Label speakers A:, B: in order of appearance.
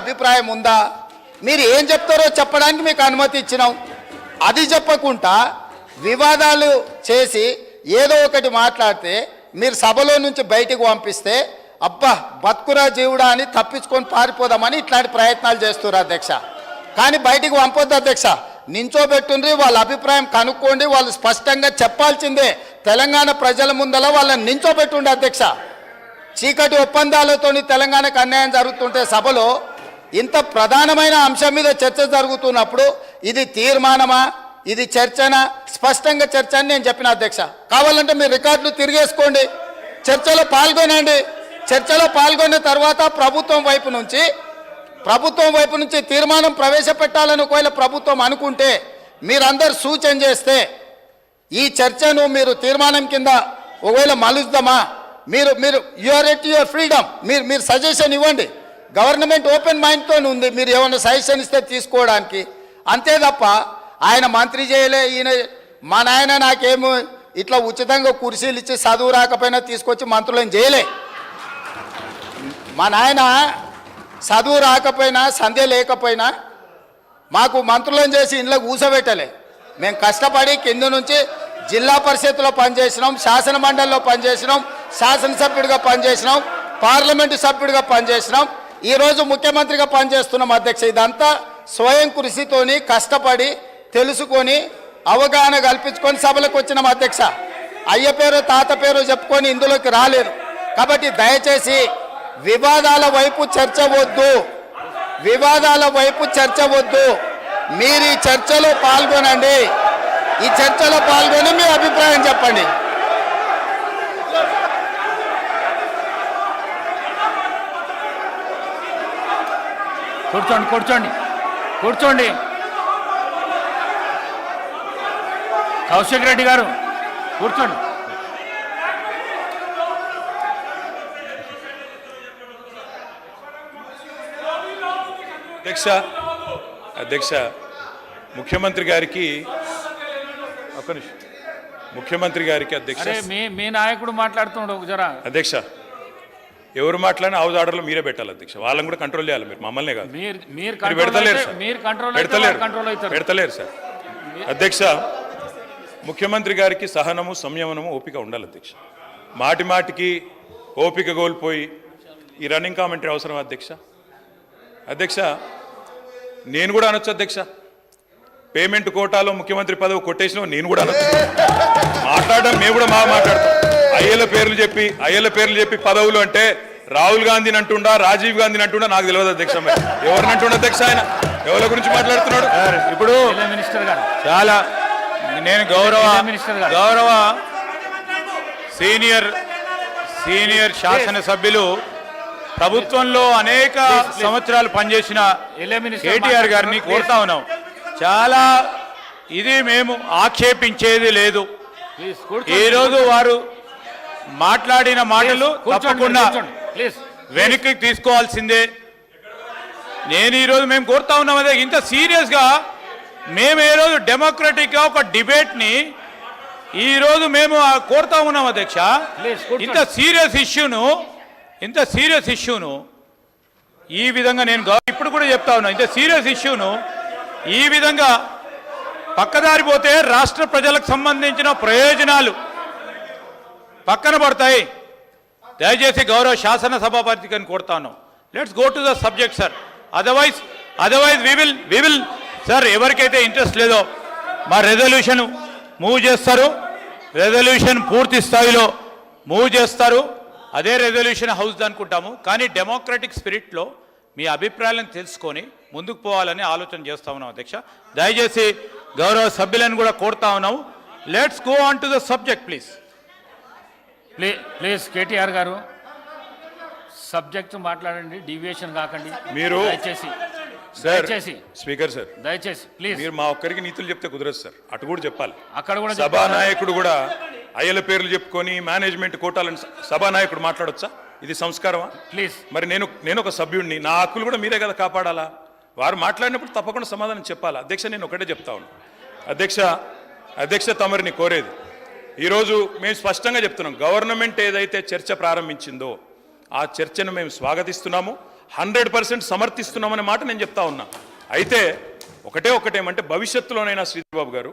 A: అభిప్రాయం ఉందా? మీరు ఏం చెప్తారో చెప్పడానికి మీకు అనుమతి ఇచ్చినాం. అది చెప్పకుండా వివాదాలు చేసి ఏదో ఒకటి మాట్లాడితే మీరు సభలో నుంచి బయటికి పంపిస్తే అబ్బా బతుకురా జీవుడా అని తప్పించుకొని పారిపోదామని ఇట్లాంటి ప్రయత్నాలు చేస్తున్నారు అధ్యక్ష. కానీ బయటికి పంపొద్దు అధ్యక్ష. నించోబెట్టుండ్రి, వాళ్ళ అభిప్రాయం కనుక్కోండి, వాళ్ళు స్పష్టంగా చెప్పాల్సిందే. తెలంగాణ ప్రజల ముందల వాళ్ళని నించోబెట్టుండి అధ్యక్ష. చీకటి ఒప్పందాలతోని తెలంగాణకు అన్యాయం జరుగుతుంటే సభలో ఇంత ప్రధానమైన అంశం మీద చర్చ జరుగుతున్నప్పుడు ఇది తీర్మానమా, ఇది చర్చనా? స్పష్టంగా చర్చ అని నేను చెప్పిన అధ్యక్ష. కావాలంటే మీరు రికార్డులు తిరిగేసుకోండి, చర్చలో పాల్గొనండి. చర్చలో పాల్గొన్న తర్వాత ప్రభుత్వం వైపు నుంచి తీర్మానం ప్రవేశపెట్టాలని ఒకవేళ ప్రభుత్వం అనుకుంటే మీరందరూ సూచన చేస్తే ఈ చర్చను మీరు తీర్మానం కింద ఒకవేళ మలుద్దామా? మీరు యూఆర్ ఎట్ యువర్ ఫ్రీడమ్. మీరు సజెషన్ ఇవ్వండి. గవర్నమెంట్ ఓపెన్ మైండ్తో ఉంది, మీరు ఏమైనా సజెషన్ ఇస్తే తీసుకోవడానికి. అంతే తప్ప ఆయన మంత్రి చేయలే, ఈయన మా నాయన నాకేమో ఇట్లా ఉచితంగా కుర్చీలు ఇచ్చి చదువు రాకపోయినా తీసుకొచ్చి మంత్రులను చేయలే. మా నాయన చదువు రాకపోయినా సంధ్య లేకపోయినా మాకు మంత్రులను చేసి ఇంట్లో కూర్చోబెట్టలే. మేము కష్టపడి కింద నుంచి జిల్లా పరిషత్లో పనిచేసినాం, శాసన మండలిలో పనిచేసినాం, శాసనసభ్యుడిగా పనిచేసినాం, పార్లమెంటు సభ్యుడిగా పనిచేసినాం, ఈరోజు ముఖ్యమంత్రిగా పనిచేస్తున్నాం అధ్యక్ష. ఇదంతా స్వయం కృషితోని కష్టపడి తెలుసుకొని అవగాహన కల్పించుకొని సభలకు వచ్చినాం అధ్యక్ష. అయ్య పేరు తాత పేరు చెప్పుకొని ఇందులోకి రాలేదు. కాబట్టి దయచేసి వివాదాల వైపు చర్చ వద్దు, వివాదాల వైపు చర్చ వద్దు. మీరు ఈ చర్చలో పాల్గొనండి, ఈ చర్చలో పాల్గొని మీ అభిప్రాయం చెప్పండి.
B: కూర్చోండి కూర్చోండి కూర్చోండి. కౌశిక్ రెడ్డి గారు కూర్చోండి.
C: అధ్యక్ష ముఖ్యమంత్రి గారికి అధ్యక్ష
B: మీ నాయకుడు మాట్లాడుతుండవు జరా.
C: అధ్యక్ష ఎవరు మాట్లాడినా హౌస్ ఆర్డర్లో మీరే పెట్టాలి అధ్యక్ష. వాళ్ళని కూడా కంట్రోల్ చేయాలి, మీరు మమ్మల్నే కాదు. పెడతలేరు సార్. అధ్యక్ష ముఖ్యమంత్రి గారికి సహనము సంయమనము ఓపిక ఉండాలి అధ్యక్ష. మాటి మాటికి ఓపిక కోల్పోయి ఈ రన్నింగ్ కామెంటరీ అవసరం అధ్యక్ష. అధ్యక్ష నేను కూడా అనొచ్చు అధ్యక్ష, పేమెంట్ కోటాలో ముఖ్యమంత్రి పదవి కొట్టేసిన నేను కూడా అనొచ్చు. మాట్లాడడం మేము కూడా మాట్లాడతాం. అయ్యల పేర్లు చెప్పి పదవులు అంటే రాహుల్ గాంధీని అంటుండా, రాజీవ్ గాంధీని అంటుండా నాకు తెలియదు అధ్యక్ష. ఎవరిని అంటుండ అధ్యక్ష? ఆయన ఎవరి గురించి మాట్లాడుతున్నాడు?
B: ఇప్పుడు
D: చాలా నేను గౌరవ సీనియర్ శాసనసభ్యులు ప్రభుత్వంలో అనేక సంవత్సరాలు పనిచేసిన కేటీఆర్ గారిని కోరుతా ఉన్నాం. చాలా ఇది మేము ఆక్షేపించేది లేదు. ఈరోజు వారు మాట్లాడిన మాటలు తప్పకుండా వెనక్కి తీసుకోవాల్సిందే. నేను ఈరోజు మేము కోరుతా ఉన్నాం అదే, ఇంత సీరియస్గా మేము ఏ రోజు డెమోక్రటిక్గా ఒక డిబేట్ని ఈరోజు మేము కోరుతా ఉన్నాం అధ్యక్ష. ఇంత సీరియస్ ఇష్యూను ఈ విధంగా నేను ఇప్పుడు కూడా చెప్తా ఉన్నా, ఇంత సీరియస్ ఇష్యూను ఈ విధంగా పక్కదారి పోతే రాష్ట్ర ప్రజలకు సంబంధించిన ప్రయోజనాలు పక్కన పడతాయి. దయచేసి గౌరవ శాసనసభాపతిని కోరుతా ఉన్నాం, let's go to the subject sir. Otherwise we will sir, ఎవరికైతే ఇంట్రెస్ట్ లేదో మా రెజల్యూషన్ మూవ్ చేస్తారు, రెజల్యూషన్ పూర్తి స్థాయిలో మూవ్ చేస్తారు. అదే రెజల్యూషన్ హౌస్ అనుకుంటాము. కానీ డెమోక్రటిక్ స్పిరిట్లో మీ అభిప్రాయాలను తెలుసుకొని ముందుకు పోవాలని ఆలోచన చేస్తా ఉన్నాం అధ్యక్ష. దయచేసి గౌరవ సభ్యులను కూడా కోరుతా ఉన్నాము, let's go on to the subject please.
B: Please KTR గారు సబ్జెక్ట్ మాట్లాడండి, డీవియేషన్ కాకండి
C: మీరు.
B: దయచేసి
C: స్పీకర్ సార్,
B: దయచేసి ప్లీజ్.
C: మీరు మా ఒక్కరికి నీతులు చెప్తే కుదరదు సార్, అటు కూడా చెప్పాలి.
B: అక్కడ కూడా
C: సభానాయకుడు కూడా అయ్యల పేర్లు చెప్పుకొని మేనేజ్మెంట్ కోటాలని సభానాయకుడు మాట్లాడొచ్చా? ఇది సంస్కారమా?
B: ప్లీజ్.
C: మరి నేను ఒక సభ్యుడిని, నా హక్కులు కూడా మీరే కదా కాపాడాలా? వారు మాట్లాడినప్పుడు తప్పకుండా సమాధానం చెప్పాలా? అధ్యక్ష నేను ఒకటే చెప్తా ఉన్నాను అధ్యక్ష తమరిని కోరేది, ఈరోజు మేము స్పష్టంగా చెప్తున్నాం, గవర్నమెంట్ ఏదైతే చర్చ ప్రారంభించిందో ఆ చర్చను మేము స్వాగతిస్తున్నాము. 100% సమర్థిస్తున్నామనే మాట నేను చెప్తా ఉన్నా. అయితే ఒకటేమంటే భవిష్యత్తులోనైనా శ్రీధర్ బాబు గారు